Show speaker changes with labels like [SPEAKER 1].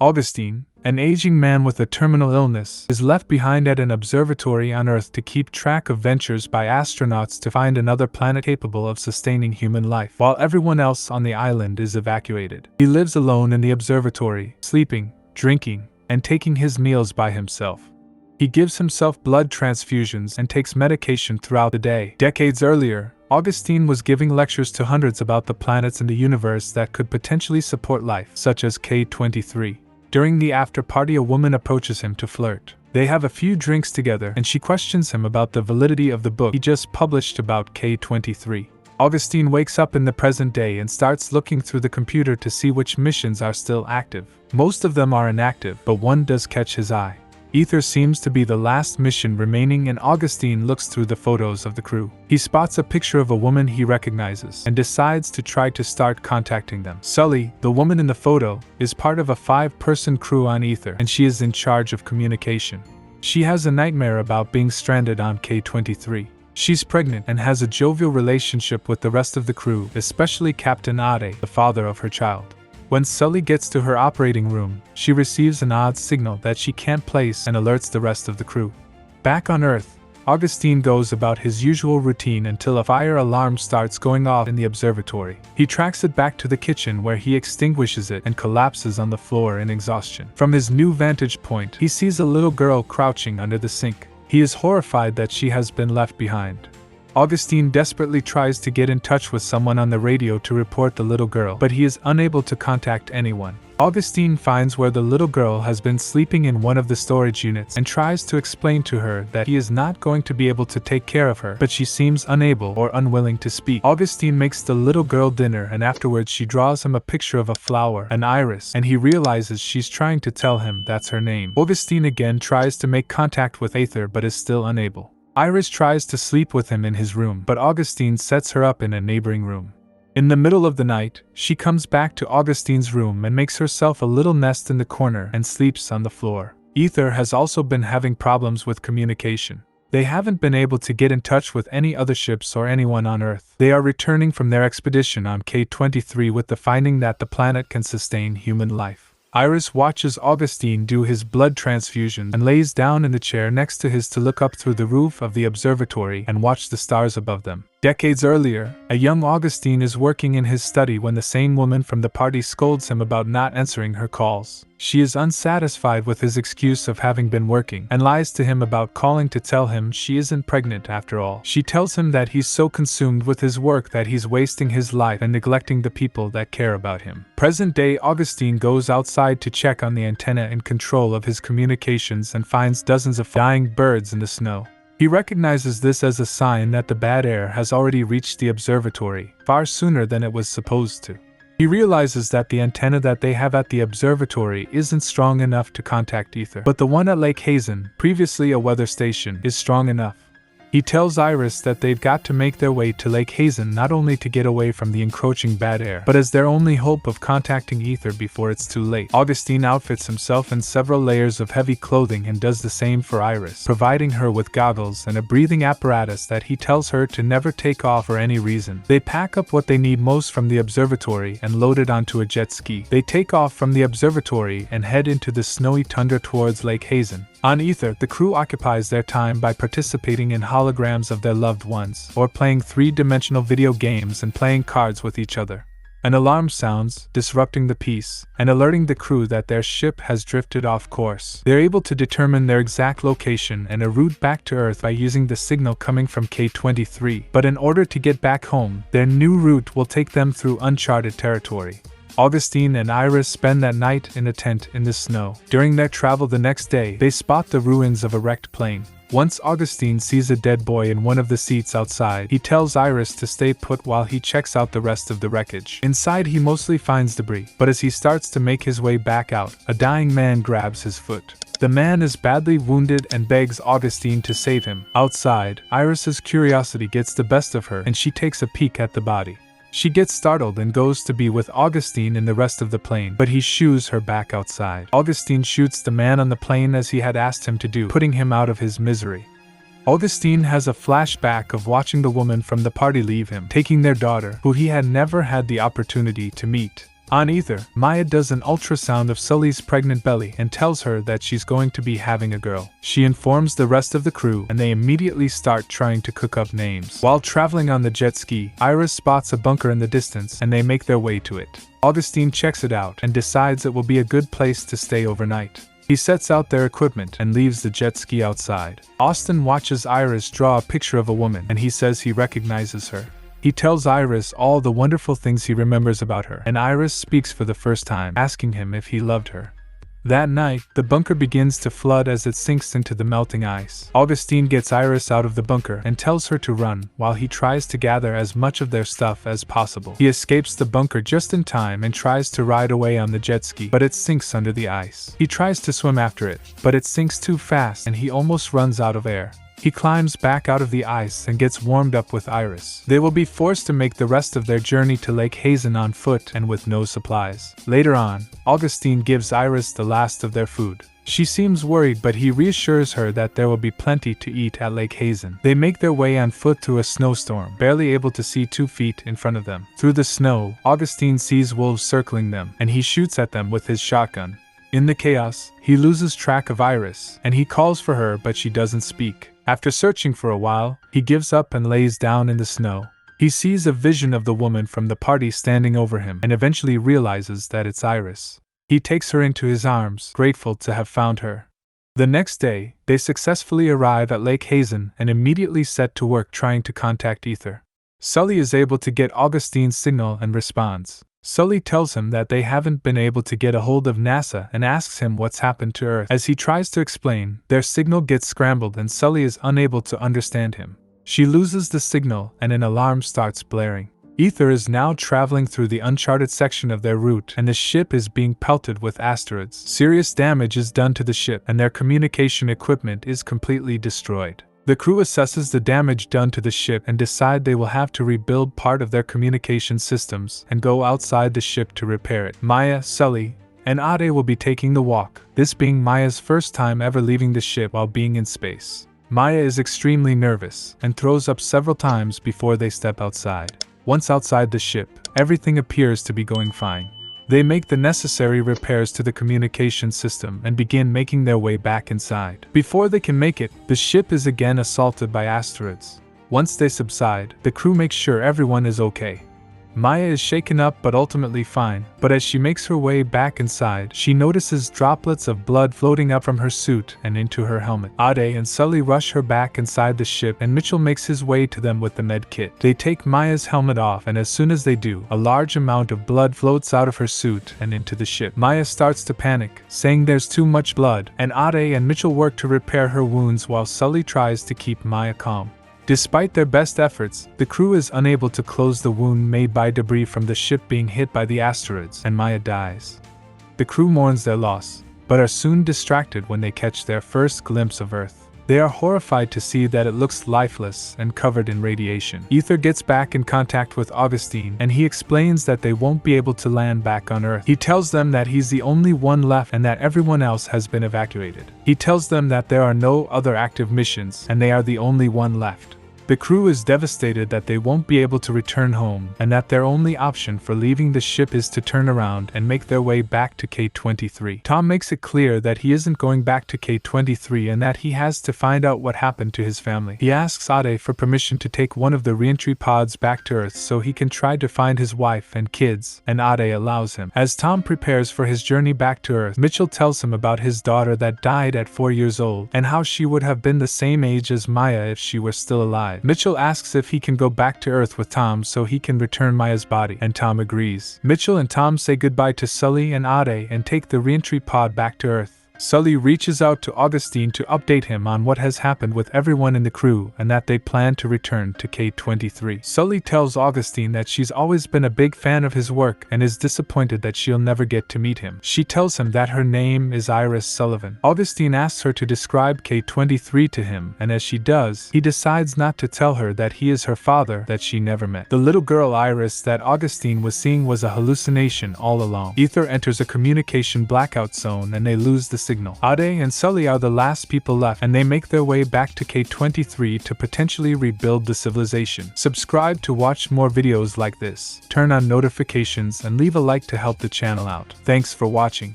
[SPEAKER 1] Augustine, an aging man with a terminal illness, is left behind at an observatory on Earth to keep track of ventures by astronauts to find another planet capable of sustaining human life, while everyone else on the island is evacuated. He lives alone in the observatory, sleeping, drinking, and taking his meals by himself. He gives himself blood transfusions and takes medication throughout the day. Decades earlier, Augustine was giving lectures to hundreds about the planets in the universe that could potentially support life, such as K23. During the after-party, a woman approaches him to flirt. They have a few drinks together, and she questions him about the validity of the book he just published about K23. Augustine wakes up in the present day and starts looking through the computer to see which missions are still active. Most of them are inactive, but one does catch his eye. Eart seems to be the last mission remaining, and Augustine looks through the photos of the crew. He spots a picture of a woman he recognizes and decides to try to start contacting them. Sully, the woman in the photo, is part of a 5-person crew on Eart, and she is in charge of communication. She has a nightmare about being stranded on K23. She's pregnant and has a jovial relationship with the rest of the crew, especially Captain Ade, the father of her child. When Sully gets to her operating room, she receives an odd signal that she can't place and alerts the rest of the crew. Back on Earth, Augustine goes about his usual routine until a fire alarm starts going off in the observatory. He tracks it back to the kitchen where he extinguishes it and collapses on the floor in exhaustion. From his new vantage point, he sees a little girl crouching under the sink. He is horrified that she has been left behind. Augustine desperately tries to get in touch with someone on the radio to report the little girl, but he is unable to contact anyone. Augustine finds where the little girl has been sleeping in one of the storage units and tries to explain to her that he is not going to be able to take care of her, but she seems unable or unwilling to speak. Augustine makes the little girl dinner, and afterwards she draws him a picture of a flower, an iris, and he realizes she's trying to tell him that's her name. Augustine again tries to make contact with Eart but is still unable. Iris tries to sleep with him in his room, but Augustine sets her up in a neighboring room. In the middle of the night, she comes back to Augustine's room and makes herself a little nest in the corner and sleeps on the floor. Eart has also been having problems with communication. They haven't been able to get in touch with any other ships or anyone on Earth. They are returning from their expedition on K23 with the finding that the planet can sustain human life. Iris watches Augustine do his blood transfusion and lays down in the chair next to his to look up through the roof of the observatory and watch the stars above them. Decades earlier, a young Augustine is working in his study when the same woman from the party scolds him about not answering her calls. She is unsatisfied with his excuse of having been working and lies to him about calling to tell him she isn't pregnant after all. She tells him that he's so consumed with his work that he's wasting his life and neglecting the people that care about him. Present-day Augustine goes outside to check on the antenna in control of his communications and finds dozens of dying birds in the snow. He recognizes this as a sign that the bad air has already reached the observatory, far sooner than it was supposed to. He realizes that the antenna that they have at the observatory isn't strong enough to contact Eart, but the one at Lake Hazen, previously a weather station, is strong enough. He tells Iris that they've got to make their way to Lake Hazen not only to get away from the encroaching bad air, but as their only hope of contacting Eart before it's too late. Augustine outfits himself in several layers of heavy clothing and does the same for Iris, providing her with goggles and a breathing apparatus that he tells her to never take off for any reason. They pack up what they need most from the observatory and load it onto a jet ski. They take off from the observatory and head into the snowy tundra towards Lake Hazen. On Eart, the crew occupies their time by participating in holograms of their loved ones, or playing 3-dimensional video games and playing cards with each other. An alarm sounds, disrupting the peace, and alerting the crew that their ship has drifted off course. They're able to determine their exact location and a route back to Earth by using the signal coming from K23, but in order to get back home, their new route will take them through uncharted territory. Augustine and Iris spend that night in a tent in the snow. During their travel the next day, they spot the ruins of a wrecked plane. Once Augustine sees a dead boy in one of the seats outside, he tells Iris to stay put while he checks out the rest of the wreckage. Inside he mostly finds debris, but as he starts to make his way back out, a dying man grabs his foot. The man is badly wounded and begs Augustine to save him. Outside, Iris's curiosity gets the best of her and she takes a peek at the body. She gets startled and goes to be with Augustine and the rest of the plane, but he shoos her back outside. Augustine shoots the man on the plane as he had asked him to do, putting him out of his misery. Augustine has a flashback of watching the woman from the party leave him, taking their daughter, who he had never had the opportunity to meet. On Ether, Maya does an ultrasound of Sully's pregnant belly and tells her that she's going to be having a girl. She informs the rest of the crew and they immediately start trying to cook up names. While traveling on the jet ski, Iris spots a bunker in the distance and they make their way to it. Augustine checks it out and decides it will be a good place to stay overnight. He sets out their equipment and leaves the jet ski outside. Austin watches Iris draw a picture of a woman and he says he recognizes her. He tells Iris all the wonderful things he remembers about her, and Iris speaks for the first time, asking him if he loved her. That night, the bunker begins to flood as it sinks into the melting ice. Augustine gets Iris out of the bunker and tells her to run, while he tries to gather as much of their stuff as possible. He escapes the bunker just in time and tries to ride away on the jet ski, but it sinks under the ice. He tries to swim after it, but it sinks too fast and he almost runs out of air. He climbs back out of the ice and gets warmed up with Iris. They will be forced to make the rest of their journey to Lake Hazen on foot and with no supplies. Later on, Augustine gives Iris the last of their food. She seems worried, but he reassures her that there will be plenty to eat at Lake Hazen. They make their way on foot through a snowstorm, barely able to see 2 feet in front of them. Through the snow, Augustine sees wolves circling them, and he shoots at them with his shotgun. In the chaos, he loses track of Iris, and he calls for her but she doesn't speak. After searching for a while, he gives up and lays down in the snow. He sees a vision of the woman from the party standing over him and eventually realizes that it's Iris. He takes her into his arms, grateful to have found her. The next day, they successfully arrive at Lake Hazen and immediately set to work trying to contact Ether. Sully is able to get Augustine's signal and responds. Sully tells him that they haven't been able to get a hold of NASA and asks him what's happened to Earth. As he tries to explain, their signal gets scrambled and Sully is unable to understand him. She loses the signal and an alarm starts blaring. Ether is now traveling through the uncharted section of their route and the ship is being pelted with asteroids. Serious damage is done to the ship and their communication equipment is completely destroyed. The crew assesses the damage done to the ship and decide they will have to rebuild part of their communication systems and go outside the ship to repair it. Maya, Sully, and Ade will be taking the walk, this being Maya's first time ever leaving the ship while being in space. Maya is extremely nervous and throws up several times before they step outside. Once outside the ship, everything appears to be going fine. They make the necessary repairs to the communication system and begin making their way back inside. Before they can make it, the ship is again assaulted by asteroids. Once they subside, the crew makes sure everyone is okay. Maya is shaken up but ultimately fine, but as she makes her way back inside, she notices droplets of blood floating up from her suit and into her helmet. Ade and Sully rush her back inside the ship and Mitchell makes his way to them with the med kit. They take Maya's helmet off and as soon as they do, a large amount of blood floats out of her suit and into the ship. Maya starts to panic, saying there's too much blood, and Ade and Mitchell work to repair her wounds while Sully tries to keep Maya calm. Despite their best efforts, the crew is unable to close the wound made by debris from the ship being hit by the asteroids, and Maya dies. The crew mourns their loss, but are soon distracted when they catch their first glimpse of Earth. They are horrified to see that it looks lifeless and covered in radiation. Ether gets back in contact with Augustine, and he explains that they won't be able to land back on Earth. He tells them that he's the only one left and that everyone else has been evacuated. He tells them that there are no other active missions, and they are the only one left. The crew is devastated that they won't be able to return home, and that their only option for leaving the ship is to turn around and make their way back to K-23. Tom makes it clear that he isn't going back to K-23 and that he has to find out what happened to his family. He asks Ade for permission to take one of the reentry pods back to Earth so he can try to find his wife and kids, and Ade allows him. As Tom prepares for his journey back to Earth, Mitchell tells him about his daughter that died at 4 years old, and how she would have been the same age as Maya if she were still alive. Mitchell asks if he can go back to Earth with Tom so he can return Maya's body, and Tom agrees. Mitchell and Tom say goodbye to Sully and Ade and take the reentry pod back to Earth. Sully reaches out to Augustine to update him on what has happened with everyone in the crew and that they plan to return to K-23. Sully tells Augustine that she's always been a big fan of his work and is disappointed that she'll never get to meet him. She tells him that her name is Iris Sullivan. Augustine asks her to describe K-23 to him, and as she does, he decides not to tell her that he is her father that she never met. The little girl Iris that Augustine was seeing was a hallucination all along. Ether enters a communication blackout zone and they lose the signal signal. Ade and Sully are the last people left, and they make their way back to K23 to potentially rebuild the civilization. Subscribe to watch more videos like this, turn on notifications, and leave a like to help the channel out. Thanks for watching.